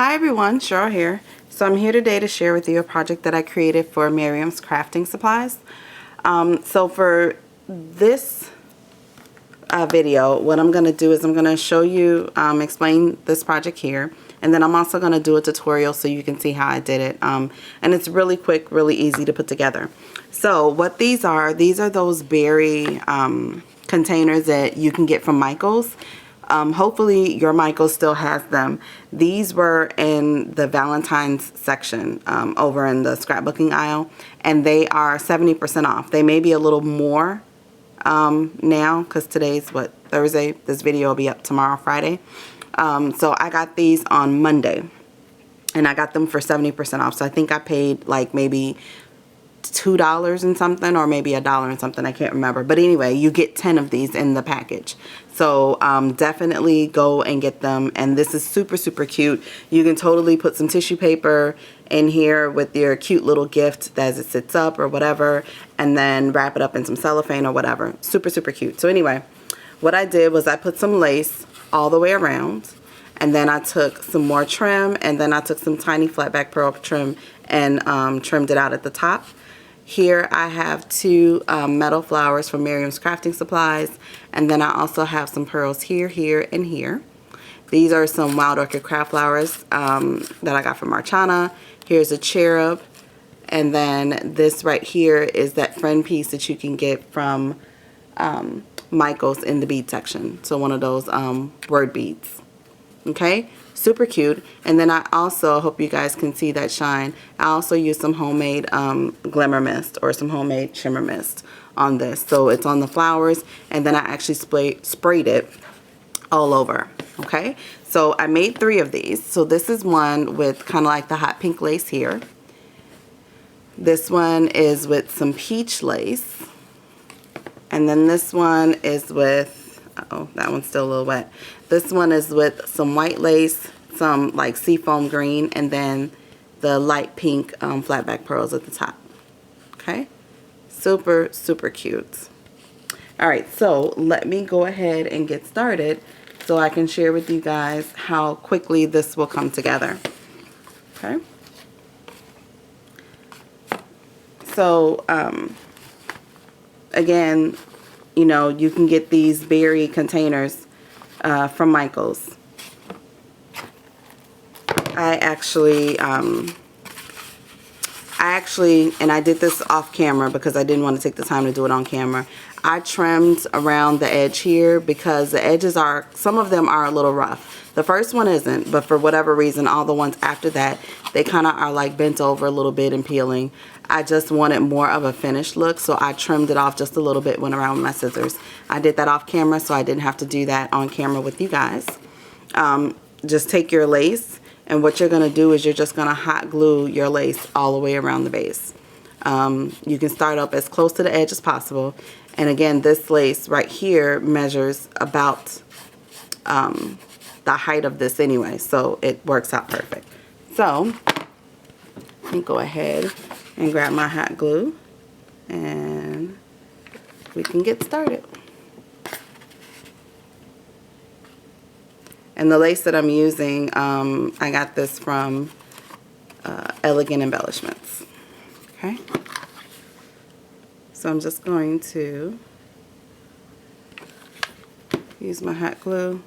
Hi everyone, Sheryl here. So I'm here today to share with you a project that I created for Miriam's crafting supplies. So for this video, what I'm going to do is I'm going to show you, explain this project here, and then I'm also going to do a tutorial so you can see how I did it. And it's really quick, really easy to put together. So what these are those berry containers that you can get from Michael's. Hopefully your Michael's still has them. These were in the Valentine's section over in the scrapbooking aisle, and they are 70% off. They may be a little more now because today's what, Thursday. This video will be up tomorrow, Friday. So I got these on Monday and I got them for 70% off. So I think I paid like maybe $2 and something, or maybe $1 and something, I can't remember. But anyway, you get 10 of these in the package. So definitely go and get them. And this is super, super cute. You can totally put some tissue paper in here with your cute little gift as it sits up or whatever, and then wrap it up in some cellophane or whatever. Super, super cute. So anyway, what I did was I put some lace all the way around, and then I took some more trim, and then I took some tiny flat back pearl trim and trimmed it out at the top. Here I have two metal flowers from Miriam's Crafting Supplies, and then I also have some pearls here, here, and here. These are some wild orchid craft flowers that I got from Marchana. Here's a cherub, and then this right here is that friend piece that you can get from Michael's in the bead section. So one of those word beads. Okay, super cute. And then I also, hope you guys can see that shine, I also used some homemade glimmer mist or some homemade shimmer mist on this. So it's on the flowers, and then I actually sprayed it all over. Okay, so I made 3 of these. So this is one with kind of like the hot pink lace here. This one is with some peach lace, and then this one is with, oh, that one's still a little wet. This one is with some white lace, some like seafoam green, and then the light pink flat back pearls at the top. Okay, super, super cute. All right, so let me go ahead and get started so I can share with you guys how quickly this will come together. Okay. So, again, you know, you can get these berry containers from Michael's. I actually, and I did this off camera because I didn't want to take the time to do it on camera. I trimmed around the edge here because the edges are, some of them are a little rough. The first one isn't, but for whatever reason, all the ones after that, they kind of are like bent over a little bit and peeling. I just wanted more of a finished look, so I trimmed it off just a little bit, went around with my scissors. I did that off camera, so I didn't have to do that on camera with you guys. Just take your lace, and what you're going to do is you're just going to hot glue your lace all the way around the base. You can start up as close to the edge as possible. And again, this lace right here measures about the height of this anyway, so it works out perfect. So let me go ahead and grab my hot glue, and we can get started. And the lace that I'm using, I got this from Elegant Embellishments. Okay. So I'm just going to use my hot glue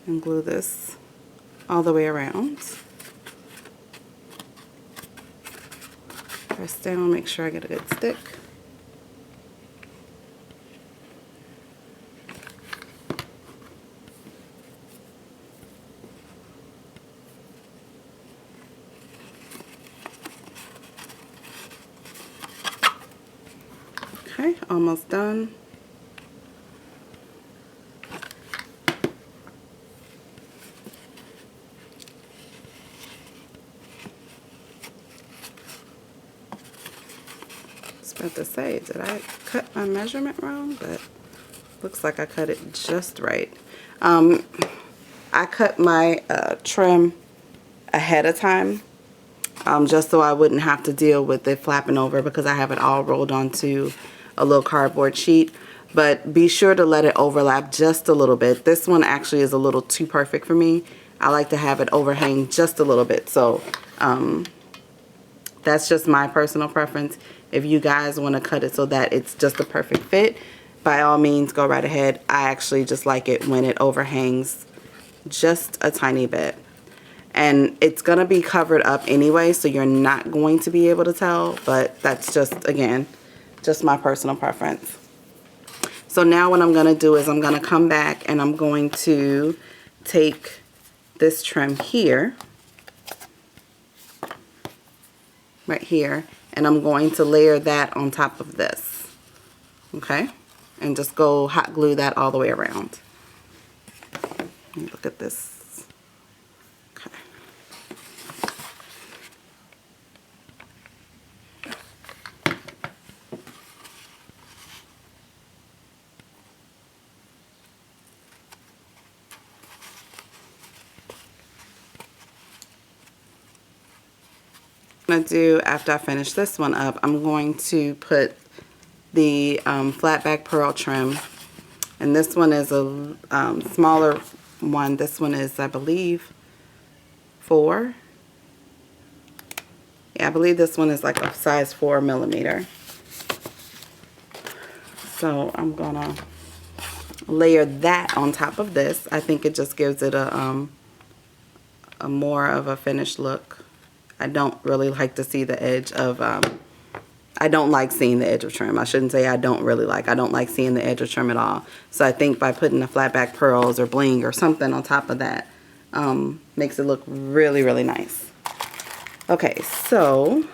and glue this all the way around. Press down, make sure I get a good stick. Okay, almost done. I was about to say, did I cut my measurement wrong? But looks like I cut it just right. I cut my trim ahead of time, just so I wouldn't have to deal with it flapping over, because I have it all rolled onto a little cardboard sheet. But be sure to let it overlap just a little bit. This one actually is a little too perfect for me. I like to have it overhang just a little bit. So that's just my personal preference. If you guys want to cut it so that it's just a perfect fit, by all means, go right ahead. I actually just like it when it overhangs just a tiny bit. And it's going to be covered up anyway, so you're not going to be able to tell. But that's just, again, just my personal preference. So now what I'm going to do is I'm going to come back and I'm going to take this trim here, right here, and I'm going to layer that on top of this, okay? And just go hot glue that all the way around. Look at this. Okay. What I'm going to do after I finish this one up, I'm going to put the flat back pearl trim, and this one is a smaller one. This one is, I believe, 4. Yeah, I believe this one is like a size 4 millimeter. So I'm gonna layer that on top of this. I think it just gives it a more of a finished look. I don't really like to see the edge of I don't like seeing the edge of trim. I shouldn't say I don't like seeing the edge of trim at all. So I think by putting the flat back pearls or bling or something on top of that makes it look really, really nice. Okay, so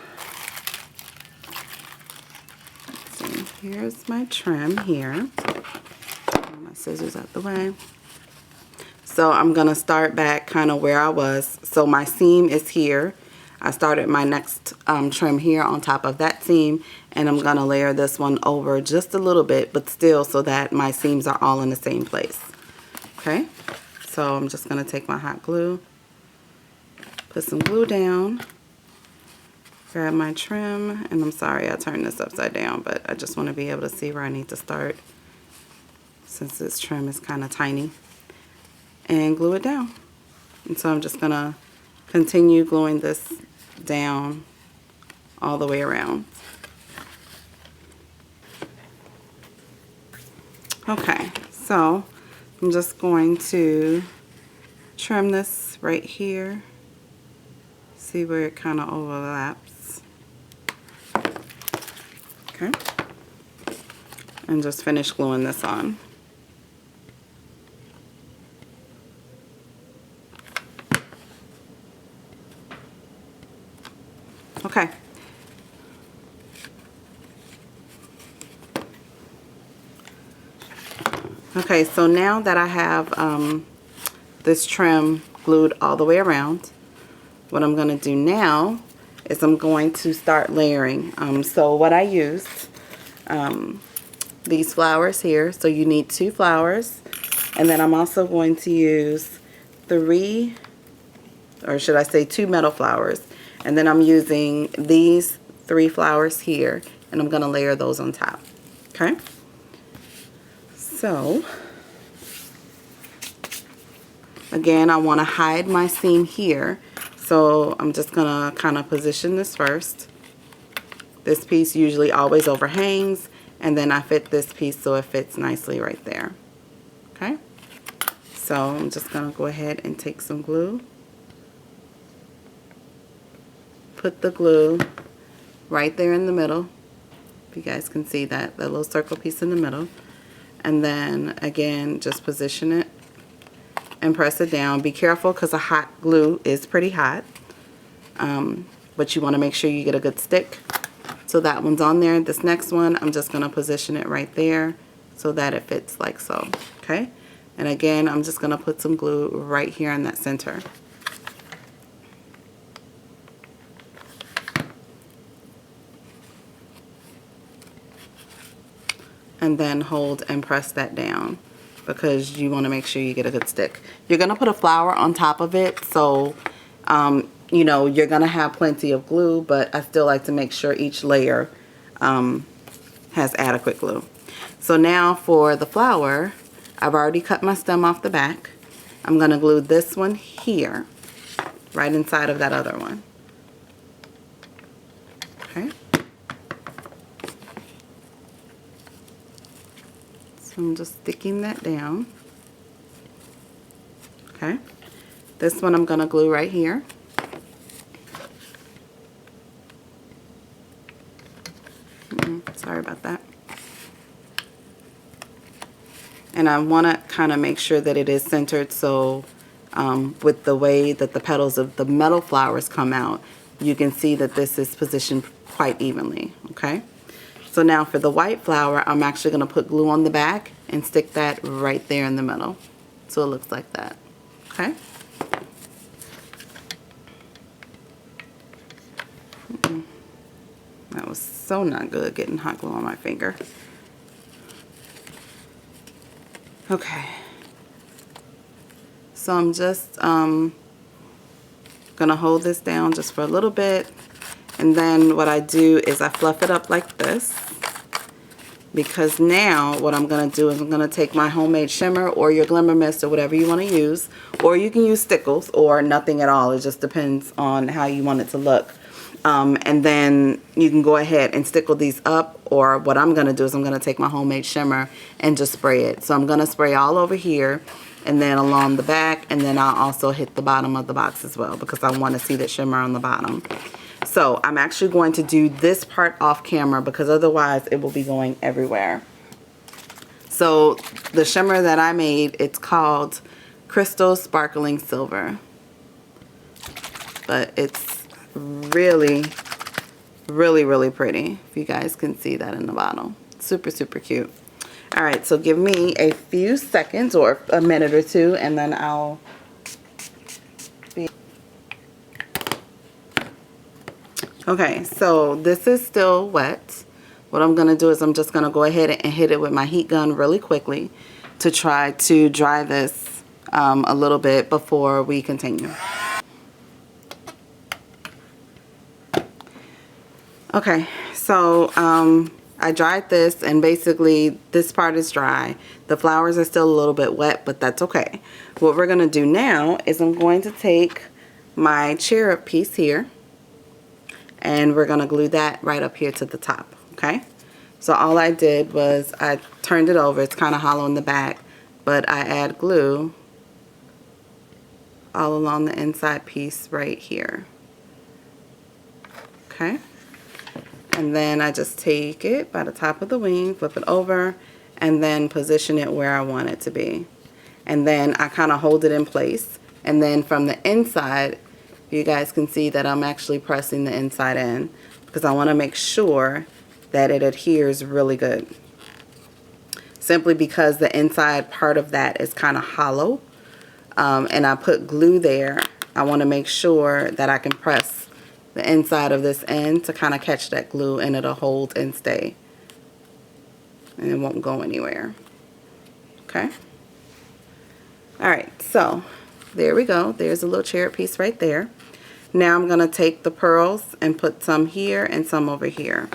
let's see. Here's my trim here. My scissors out the way. So I'm going to start back kind of where I was. So my seam is here. I started my next trim here on top of that seam, and I'm going to layer this one over just a little bit, but still so that my seams are all in the same place. Okay, so I'm just going to take my hot glue, put some glue down, grab my trim, and I'm sorry I turned this upside down, but I just want to be able to see where I need to start since this trim is kind of tiny, and glue it down. And so I'm just going to continue gluing this down all the way around. Okay, so I'm just going to trim this right here. See where it kind of overlaps. Okay. And just finish gluing this on. Okay. Okay, so now that I have this trim glued all the way around, what I'm going to do now is I'm going to start layering. So what I used, these flowers here, so you need 2 flowers, and then I'm also going to use 3, or should I say 2 metal flowers. And then I'm using these 3 flowers here, and I'm going to layer those on top. Okay? So, again, I want to hide my seam here. So I'm just going to kind of position this first. This piece usually always overhangs, and then I fit this piece so it fits nicely right there. Okay? So I'm just going to go ahead and take some glue. Put the glue right there in the middle. If you guys can see that little circle piece in the middle. And then again, just position it and press it down. Be careful because the hot glue is pretty hot. But you want to make sure you get a good stick. So that one's on there. This next one, I'm just going to position it right there so that it fits like so. Okay? And again, I'm just going to put some glue right here in that center. And then hold and press that down because you want to make sure you get a good stick. You're going to put a flower on top of it, so you know, you're going to have plenty of glue, but I still like to make sure each layer has adequate glue. So now for the flower, I've already cut my stem off the back, I'm going to glue this one here, right inside of that other one. Okay. So I'm just sticking that down. Okay. This one I'm going to glue right here. Sorry about that. And I want to kind of make sure that it is centered, so with the way that the petals of the metal flowers come out, you can see that this is positioned quite evenly. Okay. So now for the white flower, I'm actually going to put glue on the back and stick that right there in the middle. So it looks like that. Okay. That was so not good, getting hot glue on my finger. Okay. So I'm just gonna hold this down just for a little bit, and then what I do is I fluff it up like this, because now what I'm gonna do is I'm gonna take my homemade shimmer or your glimmer mist or whatever you want to use, or you can use stickles or nothing at all. It just depends on how you want it to look. And then you can go ahead and stickle these up, or what I'm going to do is I'm going to take my homemade shimmer and just spray it. So I'm going to spray all over here and then along the back, and then I'll also hit the bottom of the box as well, because I want to see the shimmer on the bottom. So I'm actually going to do this part off camera, because otherwise it will be going everywhere. So the shimmer that I made, it's called Crystal Sparkling Silver, but it's really pretty, if you guys can see that in the bottle. Super cute. All right, so give me a few seconds or a minute or two, and then I'll be okay. So this is still wet. What I'm gonna do is I'm just gonna go ahead and hit it with my heat gun really quickly to try to dry this a little bit before we continue. Okay, so I dried this, and basically this part is dry. The flowers are still a little bit wet, but that's okay. What we're going to do now is I'm going to take my cherub piece here, and we're going to glue that right up here to the top, okay? So all I did was I turned it over. It's kind of hollow in the back, but I add glue all along the inside piece right here, okay? And then I just take it by the top of the wing, flip it over, and then position it where I want it to be. And then I kind of hold it in place. And then from the inside, you guys can see that I'm actually pressing the inside in, because I want to make sure that it adheres really good. Simply because the inside part of that is kind of hollow, and I put glue there, I want to make sure that I can press the inside of this end to kind of catch that glue, and it'll hold and stay, and it won't go anywhere. Okay. All right, so there we go. There's a little cherub piece right there. Now I'm going to take the pearls and put some here and some over here.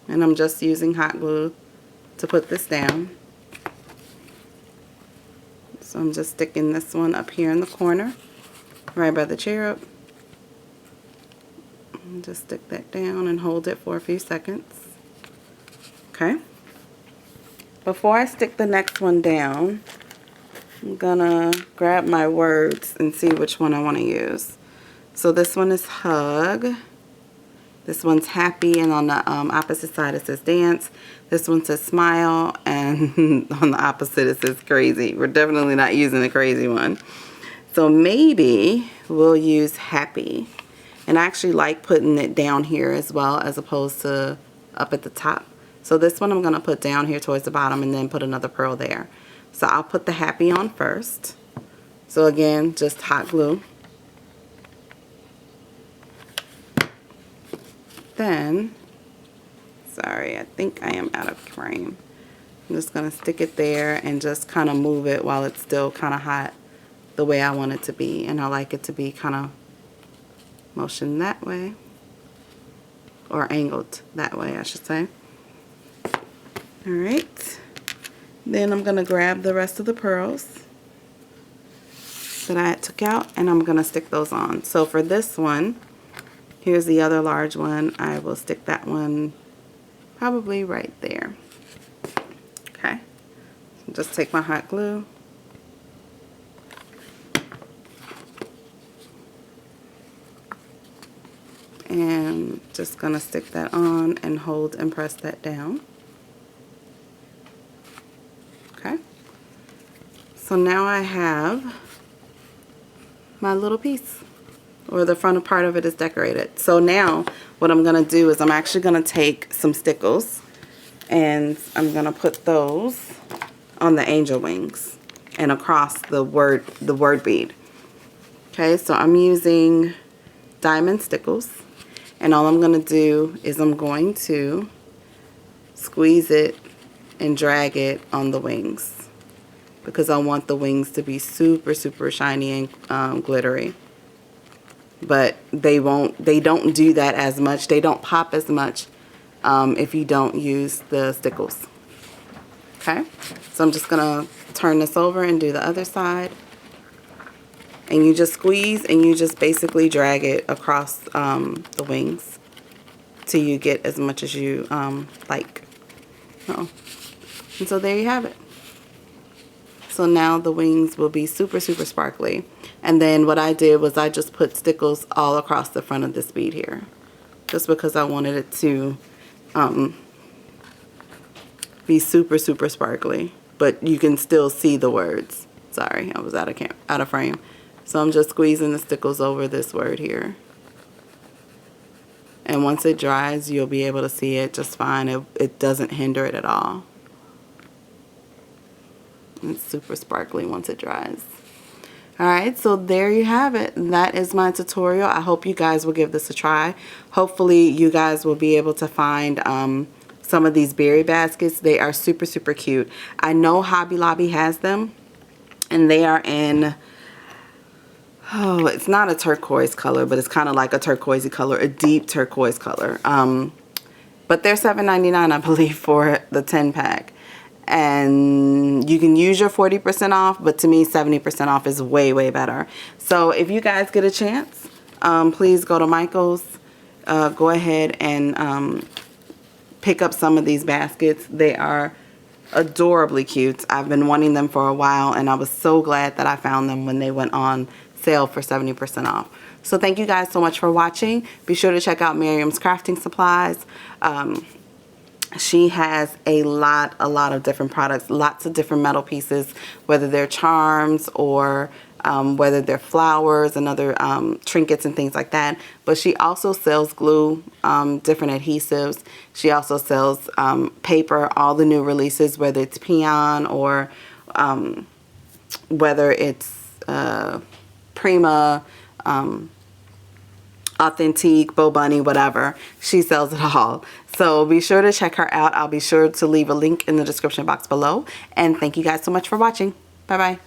And I'm just using hot glue to put this down. So I'm just sticking this one up here in the corner, right by the cherub. And just stick that down and hold it for a few seconds. Okay. Before I stick the next one down, I'm gonna grab my words and see which one I want to use. So this one is hug. This one's happy, and on the opposite side it says dance. This one says smile, and on the opposite it says crazy. We're definitely not using the crazy one. So maybe we'll use happy. And I actually like putting it down here as well, as opposed to up at the top. So this one I'm going to put down here towards the bottom, and then put another pearl there. So I'll put the happy on first. So again, just hot glue. Then, sorry, I think I am out of frame. I'm just going to stick it there and just kind of move it while it's still kind of hot the way I want it to be. And I like it to be kind of motioned that way, or angled that way, I should say. Alright, then I'm going to grab the rest of the pearls that I took out, and I'm going to stick those on. So for this one, here's the other large one. I will stick that one probably right there. Okay, just take my hot glue. And just going to stick that on and hold and press that down. Okay, so now I have my little piece, or the front part of it is decorated. So now what I'm going to do is I'm actually going to take some stickles and I'm going to put those on the angel wings and across the word bead. Okay, so I'm using diamond stickles, and all I'm going to do is I'm going to squeeze it and drag it on the wings, because I want the wings to be super shiny and glittery. But they don't do that as much. They don't pop as much if you don't use the stickles. Okay, so I'm just gonna turn this over and do the other side. And you just squeeze and you just basically drag it across the wings till you get as much as you like. And so there you have it. So now the wings will be super sparkly. And then what I did was I just put stickles all across the front of this bead here, just because I wanted it to be super sparkly, but you can still see the words. Sorry, I was out of frame. So I'm just squeezing the stickles over this word here. And once it dries, you'll be able to see it just fine. It doesn't hinder it at all. It's super sparkly once it dries. Alright, so there you have it. That is my tutorial. I hope you guys will give this a try. Hopefully you guys will be able to find some of these berry baskets. They are super cute. I know Hobby Lobby has them, and they are in, oh, it's not a turquoise color, but it's kind of like a turquoisey color, a deep turquoise color. But they're $7.99, I believe, for the 10-pack. And you can use your 40% off, but to me 70% off is way better. So if you guys get a chance, please go to Michael's, go ahead and pick up some of these baskets. They are adorably cute. I've been wanting them for a while, and I was so glad that I found them when they went on sale for 70% off. So thank you guys so much for watching. Be sure to check out Miriam's crafting supplies. She has a lot of different products, lots of different metal pieces, whether they're charms or whether they're flowers and other trinkets and things like that. But she also sells glue, different adhesives. She also sells paper, all the new releases, whether it's Peon or whether it's Prima, Authentique, Bo Bunny, whatever. She sells it all. So be sure to check her out. I'll be sure to leave a link in the description box below. And thank you guys so much for watching. Bye-bye.